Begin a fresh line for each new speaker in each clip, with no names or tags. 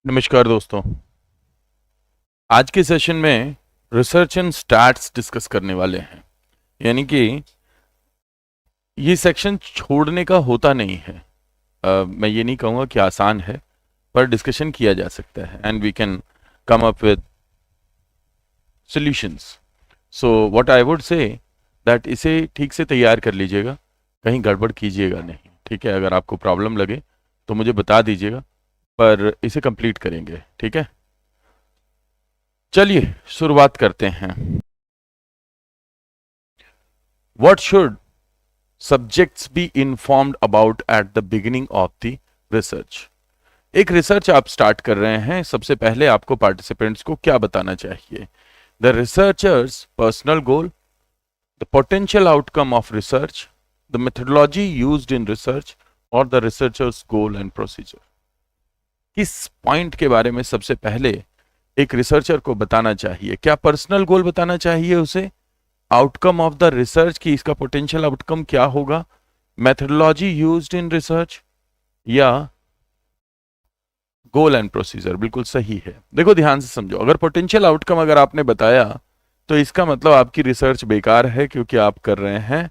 नमस्कार दोस्तों। आज के सेशन में रिसर्च एंड स्टैट्स डिस्कस करने वाले हैं। यानी कि ये सेक्शन छोड़ने का होता नहीं है। मैं ये नहीं कहूँगा कि आसान है, पर डिस्कशन किया जा सकता है and we can come up with solutions. So what I would say that इसे ठीक से तैयार कर लीजिएगा, कहीं गड़बड़ कीजिएगा नहीं। ठीक है, अगर आपको प्रॉब्लम लगे तो मुझे बता दीजिएगा, पर इसे कंप्लीट करेंगे। ठीक है, चलिए शुरुआत करते हैं। What should subjects be informed about at the beginning of the research? एक रिसर्च आप स्टार्ट कर रहे हैं, सबसे पहले आपको पार्टिसिपेंट्स को क्या बताना चाहिए? The researchers personal goal, the potential outcome of research, the methodology used in research और the researchers goal and procedure. किस पॉइंट के बारे में सबसे पहले एक रिसर्चर को बताना चाहिए? क्या पर्सनल गोल बताना चाहिए उसे? आउटकम ऑफ द रिसर्च की इसका पोटेंशियल आउटकम क्या होगा? मेथोडोलॉजी यूज्ड इन रिसर्च या गोल एंड प्रोसीजर? बिल्कुल सही है। देखो ध्यान से समझो, अगर पोटेंशियल आउटकम अगर आपने बताया तो इसका मतलब आपकी रिसर्च बेकार है, क्योंकि आप कर रहे हैं,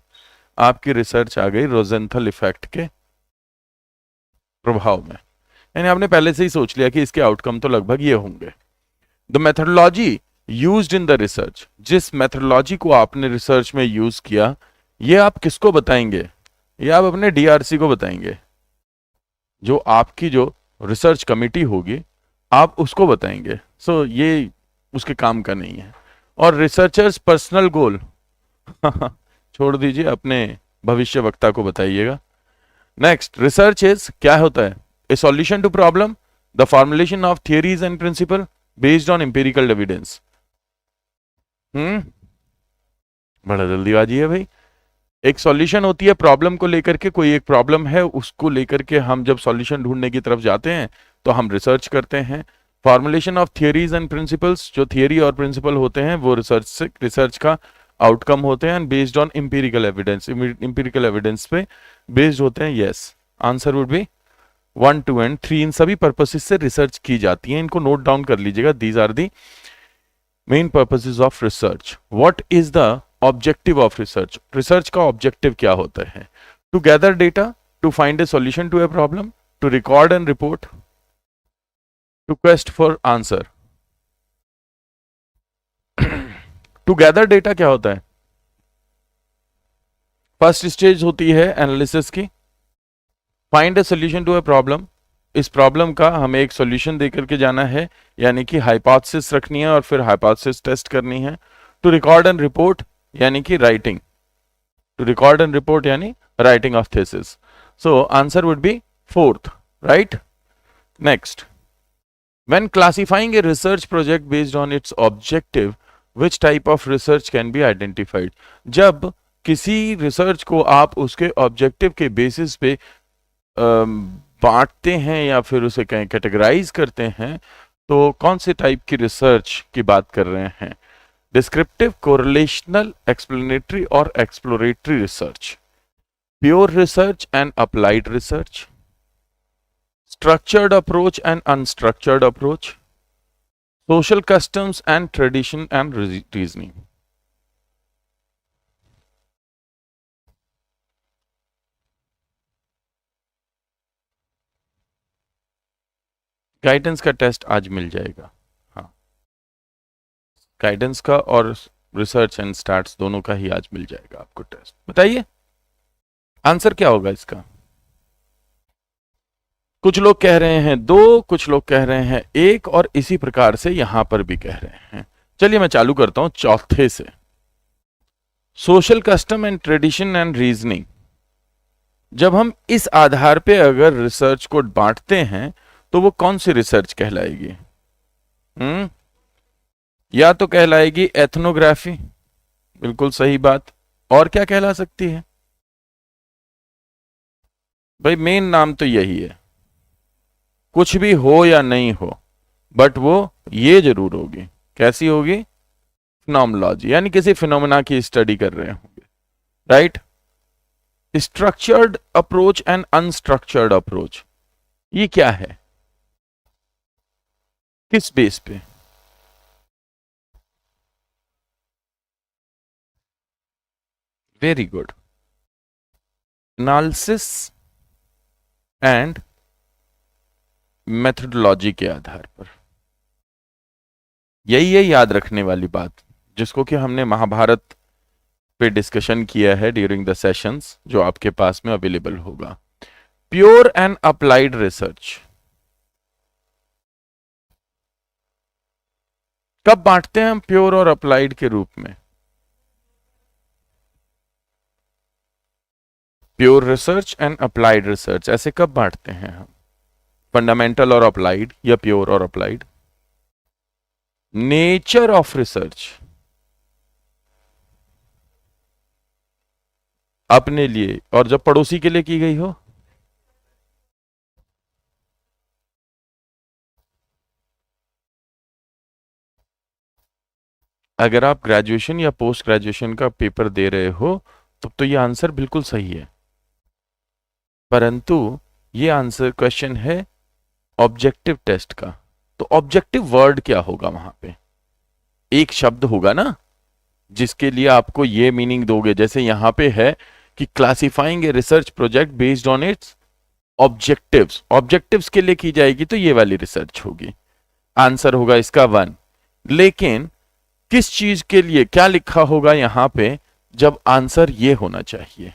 आपकी रिसर्च आ गई रोजेंथल इफेक्ट के प्रभाव में। यानी आपने पहले से ही सोच लिया कि इसके आउटकम तो लगभग ये होंगे। The methodology used in the research, जिस मेथोडोलॉजी को आपने रिसर्च में यूज किया, ये आप किसको बताएंगे? ये आप अपने डीआरसी को बताएंगे। जो आपकी जो रिसर्च कमेटी होगी, आप उसको बताएंगे। सो ये उसके काम का नहीं है। और रिसर्चर्स पर्सनल गोल छोड़ दीजिए, अपने भविष्य वक्ता को बताइएगा। नेक्स्ट, रिसर्च इज क्या होता है? A solution to problem, the formulation of theories and principle based on empirical evidence. बड़ा जल्दीबाजी है भाई। एक सॉल्यूशन होती है प्रॉब्लम को लेकर के, कोई एक प्रॉब्लम है, उसको लेकर के हम जब सॉल्यूशन ढूंढने की तरफ जाते हैं तो हम रिसर्च करते हैं। Formulation of theories and principles, जो थियरी और प्रिंसिपल होते हैं वो रिसर्च का आउटकम होते हैं। Based on empirical evidence, empirical evidence पे बेस्ड होते हैं। Yes, answer would B 1, 2 and 3। इन सभी पर्पसेस से रिसर्च की जाती है, इनको नोट डाउन कर लीजिएगा। These are the main purposes of research. What is the objective of research? Research का ऑब्जेक्टिव क्या होता है? To gather data, to find a solution to a problem, to record and report, to quest for answer. To gather data क्या होता है? First stage होती है analysis की। Find a solution to a problem, इस प्रॉब्लम का हमें एक सॉल्यूशन देकर के जाना है, यानी कि हाइपोथेसिस रखनी है और फिर हाइपोथेसिस टेस्ट करनी है। टू रिकॉर्ड एंड रिपोर्ट, यानी कि writing, to record and report यानी writing of thesis. So answer would be 4th, right. Next, when classifying a research project based on its objective, which type of research can be identified? जब किसी research को आप उसके objective के basis पे बांटते हैं या फिर उसे कहीं कैटेगराइज करते हैं, तो कौन से टाइप की रिसर्च की बात कर रहे हैं? डिस्क्रिप्टिव, कोरिलेशनल, एक्सप्लेनेटरी और exploratory research, pure research and applied research, structured approach and unstructured approach, social customs and tradition and reasoning. Guidance का टेस्ट आज मिल जाएगा। हाँ, गाइडेंस का और रिसर्च एंड स्टार्ट्स दोनों का ही आज मिल जाएगा आपको टेस्ट। बताइए आंसर क्या होगा इसका? कुछ लोग कह रहे हैं 2, कुछ लोग कह रहे हैं 1, और इसी प्रकार से यहां पर भी कह रहे हैं। चलिए मैं चालू करता हूं चौथे से। Social custom and tradition and reasoning, जब हम इस आधार पे अगर रिसर्च को बांटते हैं तो वो कौन सी रिसर्च कहलाएगी? या तो कहलाएगी एथनोग्राफी, बिल्कुल सही बात। और क्या कहला सकती है? भाई मेन नाम तो यही है, कुछ भी हो या नहीं हो, बट वो ये जरूर होगी। कैसी होगी? फिनोमेनोलॉजी, यानी किसी फिनोमेना की स्टडी कर रहे होंगे, right. Structured approach and unstructured approach, ये क्या है? किस बेस पे? Very good, analysis and methodology के आधार पर। यही है याद रखने वाली बात, जिसको कि हमने महाभारत पे डिस्कशन किया है ड्यूरिंग द सेशंस, जो आपके पास में अवेलेबल होगा। प्योर एंड अप्लाइड रिसर्च कब बांटते हैं हम प्योर और अप्लाइड के रूप में? Pure research and applied research ऐसे कब बांटते हैं हम? फंडामेंटल और अप्लाइड या प्योर और अप्लाइड? नेचर ऑफ रिसर्च अपने लिए, और जब पड़ोसी के लिए की गई हो? अगर आप ग्रेजुएशन या पोस्ट ग्रेजुएशन का पेपर दे रहे हो तब तो ये आंसर बिल्कुल सही है, परंतु ये आंसर क्वेश्चन है ऑब्जेक्टिव टेस्ट का। तो ऑब्जेक्टिव वर्ड क्या होगा वहां पे? एक शब्द होगा ना जिसके लिए आपको ये मीनिंग दोगे, जैसे यहां पे है कि classifying a research project based on it's objectives. Objectives के लिए की जाएगी तो ये वाली रिसर्च होगी, आंसर होगा इसका 1। लेकिन किस चीज के लिए क्या लिखा होगा यहां पे जब आंसर ये होना चाहिए?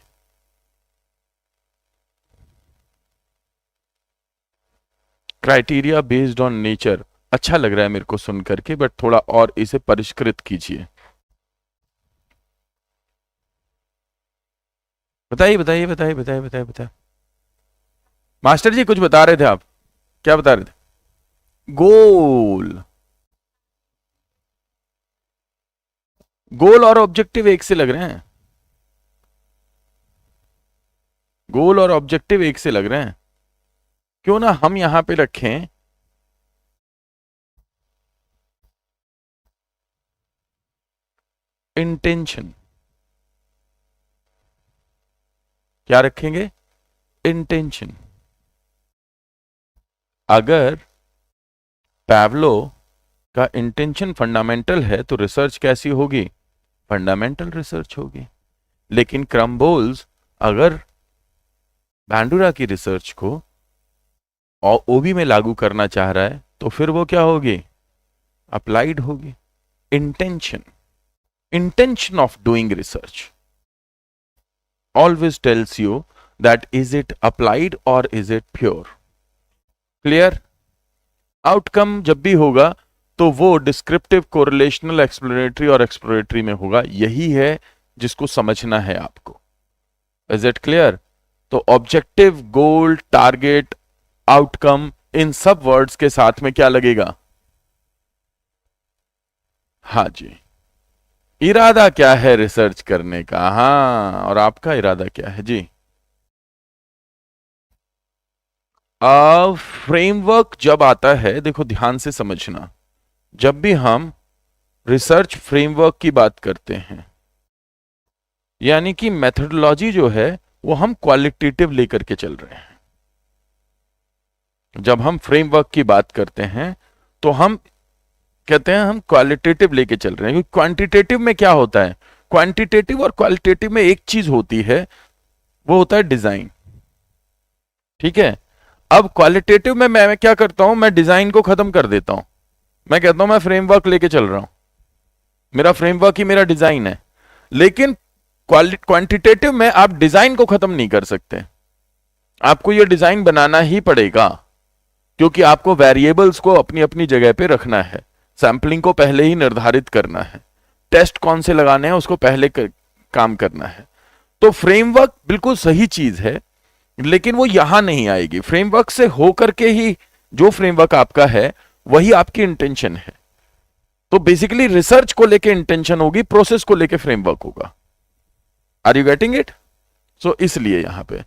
Criteria based on nature. अच्छा लग रहा है मेरे को सुन करके, बट थोड़ा और इसे परिष्कृत कीजिए। बताइए बताइए बताइए बताइए बताइए बताइए। मास्टर जी कुछ बता रहे थे आप, क्या बता रहे थे? गोल। गोल और ऑब्जेक्टिव एक से लग रहे हैं, गोल और ऑब्जेक्टिव एक से लग रहे हैं। क्यों ना हम यहां पे रखें इंटेंशन। क्या रखेंगे? इंटेंशन। अगर पैवलो का इंटेंशन फंडामेंटल है तो रिसर्च कैसी होगी? फंडामेंटल रिसर्च होगी। लेकिन क्रम्बोल्स अगर बैंडुरा की रिसर्च को और ओबी में लागू करना चाह रहा है तो फिर वो क्या होगी? अप्लाइड होगी। Intention, intention of doing research always tells you that is it applied or is it pure. Clear? Outcome जब भी होगा तो वो डिस्क्रिप्टिव, कोरिलेशनल, एक्सप्लोरेटरी और एक्सप्लोरेटरी में होगा। यही है जिसको समझना है आपको। Is it clear? तो ऑब्जेक्टिव, गोल, टारगेट, आउटकम, इन सब वर्ड्स के साथ में क्या लगेगा? हाँ जी। इरादा क्या है रिसर्च करने का? हाँ, और आपका इरादा क्या है जी? फ्रेमवर्क जब आता है, देखो ध्यान से समझना, जब भी हम रिसर्च फ्रेमवर्क की बात करते हैं, यानी कि मेथोडोलॉजी जो है वो हम क्वालिटेटिव लेकर के चल रहे हैं। जब हम फ्रेमवर्क की बात करते हैं तो हम कहते हैं हम क्वालिटेटिव लेके चल रहे हैं, क्योंकि क्वांटिटेटिव में क्या होता है? क्वांटिटेटिव और क्वालिटेटिव में एक चीज होती है, वो होता है डिजाइन। ठीक है? अब क्वालिटेटिव में मैं क्या करता हूं? मैं डिजाइन को खत्म कर देता हूं। मैं कहता हूं मैं फ्रेमवर्क लेके चल रहा हूं, मेरा फ्रेमवर्क ही मेरा डिजाइन है। लेकिन क्वांटिटेटिव में आप डिजाइन को खत्म नहीं कर सकते, आपको यह डिजाइन बनाना ही पड़ेगा, क्योंकि आपको वेरिएबल्स को अपनी अपनी जगह पे रखना है, सैंपलिंग को पहले ही निर्धारित करना है, टेस्ट कौन से लगाने हैं उसको पहले काम करना है। तो फ्रेमवर्क बिल्कुल सही चीज है, लेकिन वो यहां नहीं आएगी। फ्रेमवर्क से होकर के ही जो फ्रेमवर्क आपका है वही आपकी इंटेंशन है। तो बेसिकली रिसर्च को लेके इंटेंशन होगी, प्रोसेस को लेके फ्रेमवर्क होगा। Are you getting it? So इसलिए यहां पे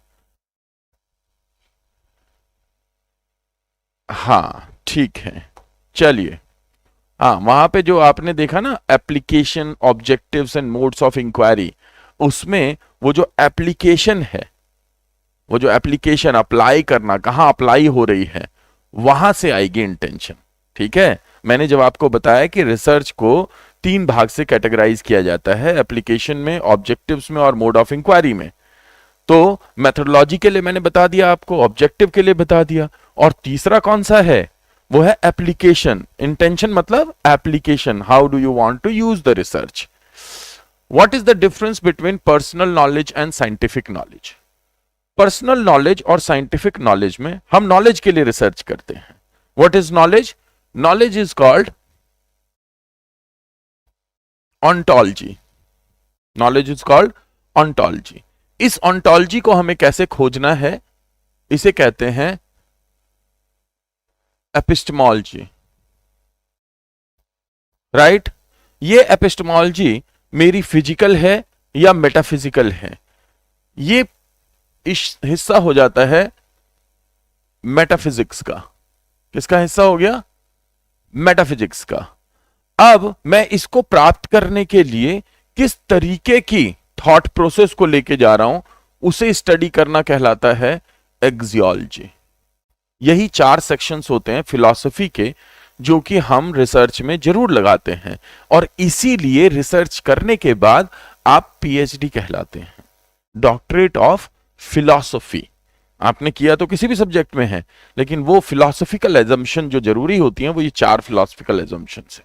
हाँ ठीक है। चलिए, हाँ वहां पे जो आपने देखा ना application, objectives and modes of inquiry, उसमें वो जो एप्लीकेशन है, वो जो एप्लीकेशन अप्लाई करना, कहां अप्लाई हो रही है, वहां से आएगी इंटेंशन। ठीक है, मैंने जब आपको बताया कि रिसर्च को 3 भाग से कैटेगराइज किया जाता है, एप्लीकेशन में, ऑब्जेक्टिव्स में और मोड ऑफ इंक्वायरी में। तो मेथोडोलॉजी के लिए मैंने बता दिया आपको, ऑब्जेक्टिव के लिए बता दिया, और तीसरा कौन सा है, वो है एप्लीकेशन। इंटेंशन मतलब application, how do you want to use the research. What is the difference between personal knowledge and scientific knowledge? Personal knowledge और साइंटिफिक नॉलेज में हम नॉलेज के लिए रिसर्च करते हैं। What is knowledge? Knowledge is called ontology. Knowledge is called ontology. इस ontology को हमें कैसे खोजना है, इसे कहते हैं एपिस्टेमोलॉजी, राइट। ये एपिस्टेमोलॉजी मेरी फिजिकल है या मेटाफिजिकल है, ये इस हिस्सा हो जाता है मेटाफिजिक्स का। किसका हिस्सा हो गया? मेटाफिजिक्स का। अब मैं इसको प्राप्त करने के लिए किस तरीके की थॉट प्रोसेस को लेके जा रहा हूं, उसे स्टडी करना कहलाता है एक्सियोलॉजी। यही 4 सेक्शंस होते हैं फिलॉसफी के, जो कि हम रिसर्च में जरूर लगाते हैं, और इसीलिए रिसर्च करने के बाद आप पीएचडी कहलाते हैं, डॉक्टरेट ऑफ फिलॉसफी। आपने किया तो किसी भी सब्जेक्ट में है, लेकिन वो फिलॉसफिकल एजम्पशन जो जरूरी होती हैं, वो ये 4 फिलॉसफिकल एजम्पशन है।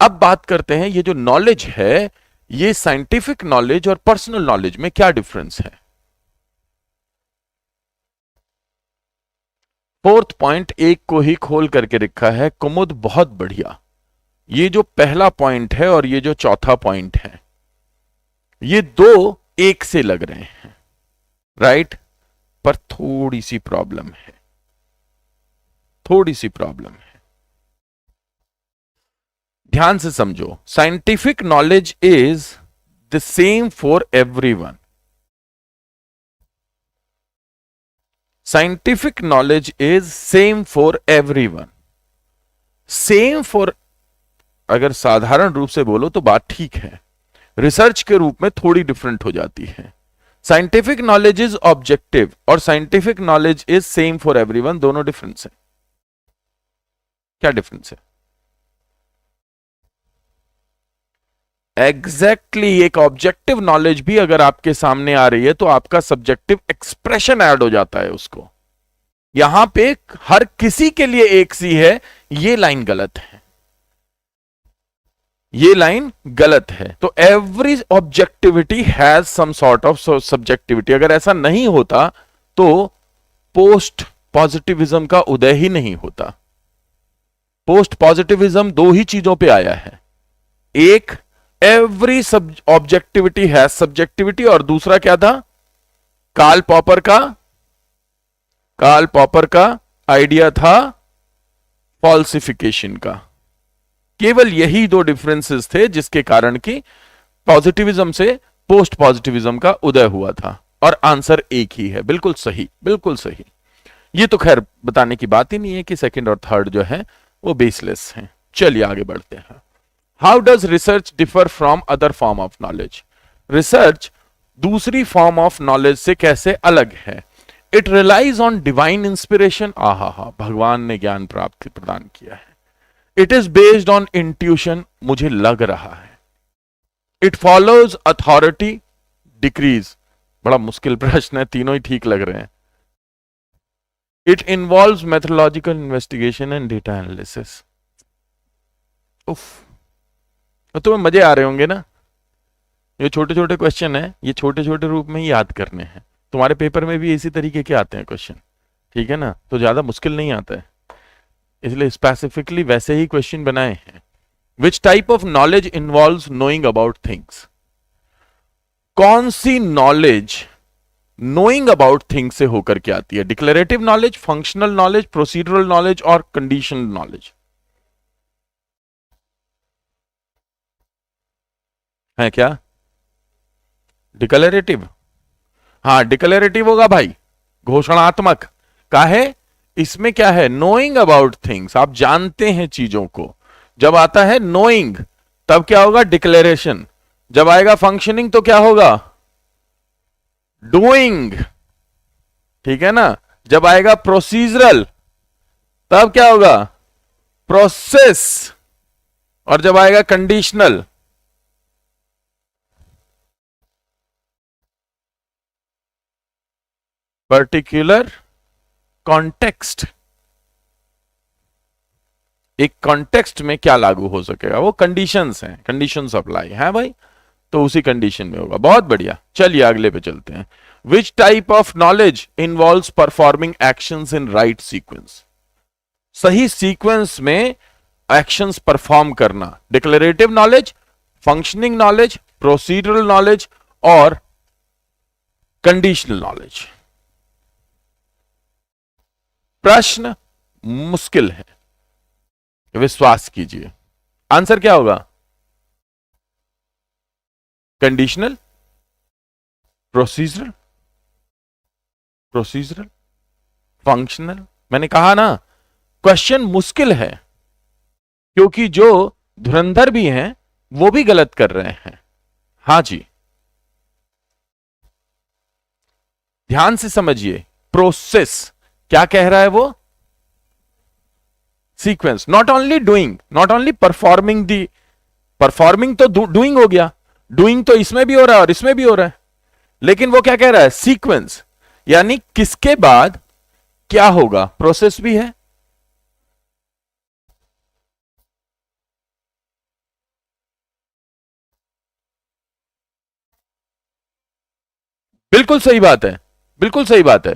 अब बात करते हैं ये जो नॉलेज है, ये साइंटिफिक नॉलेज और पर्सनल नॉलेज में क्या डिफरेंस है। 4th पॉइंट एक को ही खोल करके रखा है कुमुद, बहुत बढ़िया। ये जो पहला पॉइंट है और ये जो चौथा पॉइंट है, ये 2 एक से लग रहे हैं, राइट। पर थोड़ी सी प्रॉब्लम है, थोड़ी सी प्रॉब्लम है, ध्यान से समझो। Scientific knowledge is the same for everyone. Scientific knowledge is same for everyone. Same for, अगर साधारण रूप से बोलो तो बात ठीक है, रिसर्च के रूप में थोड़ी डिफरेंट हो जाती है। साइंटिफिक नॉलेज इज ऑब्जेक्टिव और scientific knowledge is same for everyone, दोनों डिफरेंस है। क्या डिफरेंस है? एग्जैक्टली एक ऑब्जेक्टिव नॉलेज भी अगर आपके सामने आ रही है तो आपका सब्जेक्टिव एक्सप्रेशन ऐड हो जाता है उसको। यहां पे हर किसी के लिए एक सी है, ये लाइन गलत है, ये लाइन गलत है। तो every objectivity has some sort of subjectivity. अगर ऐसा नहीं होता तो पोस्ट पॉजिटिविज्म का उदय ही नहीं होता। पोस्ट पॉजिटिविज्म 2 ही चीजों पे आया है, एक एवरी ऑब्जेक्टिविटी हैज सब्जेक्टिविटी, और दूसरा क्या था? कार्ल पॉपर का आइडिया था फॉल्सिफिकेशन का। केवल यही 2 डिफरेंसेस थे जिसके कारण कि पॉजिटिविज्म से पोस्ट पॉजिटिविज्म का उदय हुआ था, और आंसर एक ही है। बिल्कुल सही, बिल्कुल सही। ये तो खैर बताने की बात ही नहीं है कि सेकंड और थर्ड जो है वो बेसलेस हैं। चलिए आगे बढ़ते हैं। How does research differ from other form of knowledge? Research दूसरी फॉर्म ऑफ नॉलेज से कैसे अलग है? It relies on divine inspiration. आहा, भगवान ने ज्ञान प्राप्ति प्रदान किया है। It is based on intuition, मुझे लग रहा है। It follows authority decrees. बड़ा मुश्किल प्रश्न है, तीनों ही ठीक लग रहे हैं। It involves methodological investigation and data analysis. उफ, तो तुम्हें मजे आ रहे होंगे ना। ये छोटे छोटे क्वेश्चन है, ये छोटे छोटे रूप में ही याद करने हैं। तुम्हारे पेपर में भी इसी तरीके के आते हैं क्वेश्चन, ठीक है ना, तो ज्यादा मुश्किल नहीं आता है, इसलिए स्पेसिफिकली वैसे ही क्वेश्चन बनाए हैं। Which type of knowledge involves knowing about things? कौन सी नॉलेज नोइंग अबाउट थिंग्स से होकर के आती है? Declarative knowledge, functional knowledge, procedural knowledge और कंडीशनल नॉलेज है क्या? डिक्लेरेटिव, हाँ डिक्लेरेटिव होगा भाई, घोषणात्मक। काहे? इसमें क्या है? नोइंग अबाउट थिंग्स, आप जानते हैं चीजों को। जब आता है नोइंग तब क्या होगा? डिक्लेरेशन। जब आएगा फंक्शनिंग तो क्या होगा? डूइंग, ठीक है ना। जब आएगा प्रोसीजरल तब क्या होगा? प्रोसेस, और जब आएगा कंडीशनल, पर्टिकुलर कॉन्टेक्स्ट। एक कॉन्टेक्स्ट में क्या लागू हो सकेगा, वो कंडीशंस हैं, कंडीशंस अप्लाई है भाई, तो उसी कंडीशन में होगा। बहुत बढ़िया, चलिए अगले पे चलते हैं। Which type of knowledge involves performing actions in right sequence? सही सीक्वेंस में एक्शंस परफॉर्म करना। Declarative knowledge, functioning knowledge, procedural knowledge और कंडीशनल नॉलेज। प्रश्न मुश्किल है, विश्वास कीजिए। आंसर क्या होगा? Conditional, procedural, procedural, functional. मैंने कहा ना, क्वेश्चन मुश्किल है, क्योंकि जो धुरंधर भी हैं वो भी गलत कर रहे हैं। हां जी, ध्यान से समझिए। प्रोसेस क्या कह रहा है वो? Sequence. Not only doing, not only performing the, performing तो डूइंग हो गया, डूइंग तो इसमें भी हो रहा है और इसमें भी हो रहा है, लेकिन वो क्या कह रहा है? सीक्वेंस, यानी किसके बाद क्या होगा, प्रोसेस भी है। बिल्कुल सही बात है, बिल्कुल सही बात है।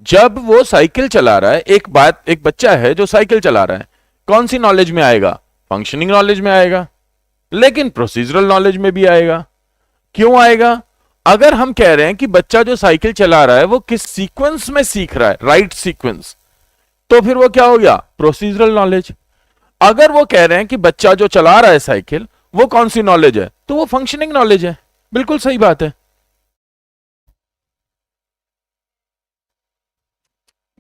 जब वो साइकिल चला रहा है, एक बच्चा है जो साइकिल चला रहा है, कौन सी नॉलेज में आएगा? फंक्शनिंग नॉलेज में आएगा, लेकिन प्रोसीजरल नॉलेज में भी आएगा। क्यों आएगा? अगर हम कह रहे हैं कि बच्चा जो साइकिल चला रहा है वो किस सीक्वेंस में सीख रहा है, राइट सीक्वेंस, तो फिर वो क्या हो गया? Procedural knowledge. अगर वो कह रहे हैं कि बच्चा जो चला रहा है साइकिल, वो कौन सी नॉलेज है, तो वो फंक्शनिंग नॉलेज है। बिल्कुल सही बात है।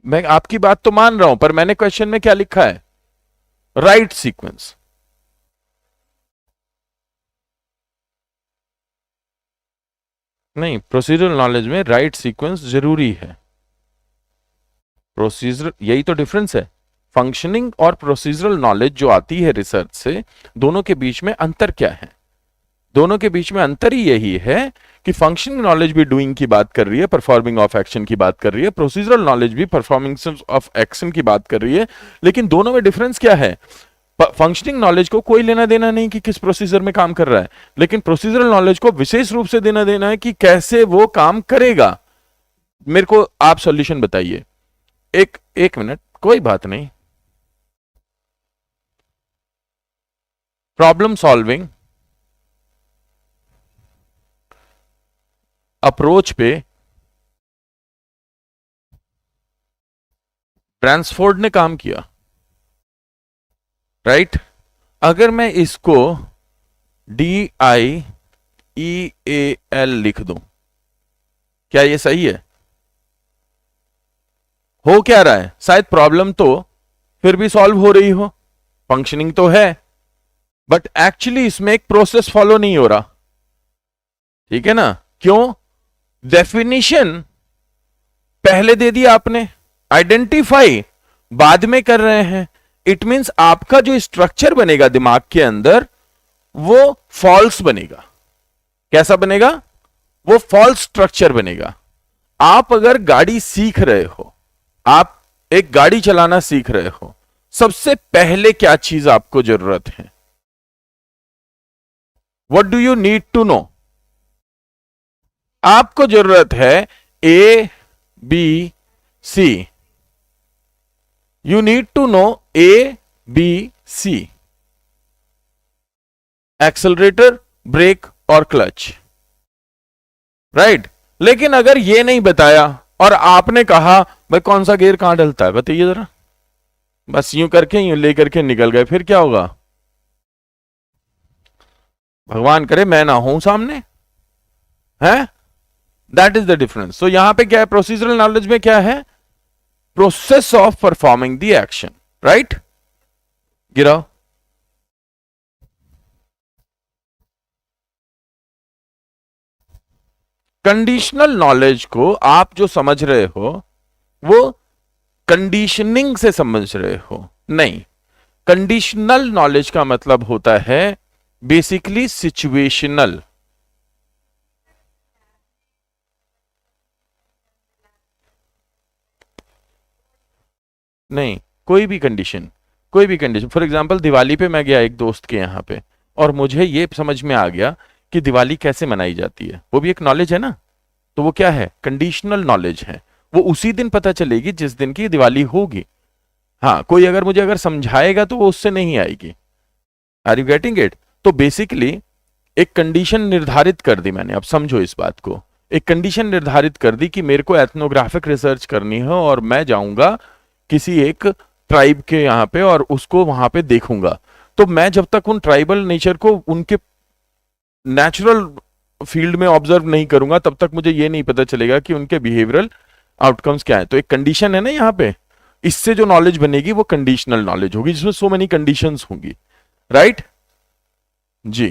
मैं आपकी बात तो मान रहा हूं, पर मैंने क्वेश्चन में क्या लिखा है? Right sequence. नहीं, प्रोसीजरल नॉलेज में राइट सीक्वेंस जरूरी है। प्रोसीजर, यही तो डिफरेंस है। फंक्शनिंग और प्रोसीजरल नॉलेज जो आती है रिसर्च से, दोनों के बीच में अंतर क्या है? दोनों के बीच में अंतर ही यही है कि फंक्शनिंग नॉलेज भी डूइंग की बात कर रही है, परफॉर्मिंग ऑफ एक्शन की बात कर रही है, प्रोसीजरल नॉलेज भी परफॉर्मिंग ऑफ एक्शन की बात कर रही है, लेकिन दोनों में डिफरेंस क्या है? फंक्शनिंग नॉलेज को कोई लेना देना नहीं कि किस प्रोसीजर में काम कर रहा है, लेकिन प्रोसीजरल नॉलेज को विशेष रूप से देना देना है कि कैसे वो काम करेगा। मेरे को आप सॉल्यूशन बताइए। एक एक मिनट, कोई बात नहीं। प्रॉब्लम सॉल्विंग अप्रोच पे ब्रैंसफोर्ड ने काम किया, राइट? अगर मैं इसको DIEAL लिख दूं, क्या ये सही है? हो क्या रहा है? शायद प्रॉब्लम तो फिर भी सॉल्व हो रही हो, फंक्शनिंग तो है, बट एक्चुअली इसमें एक प्रोसेस फॉलो नहीं हो रहा। ठीक है ना? क्यों? डेफिनिशन पहले दे दिया आपने, आइडेंटिफाई बाद में कर रहे हैं। इट मींस आपका जो स्ट्रक्चर बनेगा दिमाग के अंदर, वो फॉल्स बनेगा। कैसा बनेगा? वो फॉल्स स्ट्रक्चर बनेगा। आप अगर गाड़ी सीख रहे हो, आप एक गाड़ी चलाना सीख रहे हो, सबसे पहले क्या चीज आपको जरूरत है? What do you need to know? आपको जरूरत है ABC। You need to know ABC, accelerator, brake और क्लच, राइट? लेकिन अगर ये नहीं बताया और आपने कहा भाई कौन सा गियर कहां डलता है बताइए जरा, बस यूं करके यूं लेकर के निकल गए, फिर क्या होगा? भगवान करे मैं ना हूं सामने, है? That is the difference. तो यहां पे क्या है? प्रोसीजरल नॉलेज में क्या है? Process of performing the action, right? गिराओ। कंडीशनल नॉलेज को आप जो समझ रहे हो वो कंडीशनिंग से समझ रहे हो, नहीं। कंडीशनल नॉलेज का मतलब होता है बेसिकली सिचुएशनल। नहीं, कोई भी कंडीशन, कोई भी कंडीशन। फॉर एग्जांपल दिवाली पे मैं गया एक दोस्त के यहाँ पे, और मुझे ये समझ में आ गया कि दिवाली कैसे मनाई जाती है, वो भी एक नॉलेज है ना। तो वो क्या है? कंडीशनल नॉलेज है। वो उसी दिन पता चलेगी जिस दिन की दिवाली होगी। हाँ, कोई अगर मुझे अगर समझाएगा तो वो उससे नहीं आएगी। Are you getting it? तो बेसिकली एक कंडीशन निर्धारित कर दी मैंने, अब समझो इस बात को। एक कंडीशन निर्धारित कर दी कि मेरे को एथनोग्राफिक रिसर्च करनी है और मैं जाऊंगा किसी एक ट्राइब के यहाँ पे और उसको वहां पे देखूंगा। तो मैं जब तक उन ट्राइबल नेचर को उनके नेचुरल फील्ड में ऑब्जर्व नहीं करूंगा तब तक मुझे ये नहीं पता चलेगा कि उनके बिहेवियरल आउटकम्स क्या है। तो एक कंडीशन है ना यहाँ पे, इससे जो नॉलेज बनेगी वो कंडीशनल नॉलेज होगी, जिसमें सो मेनी कंडीशंस होंगी। राइट जी।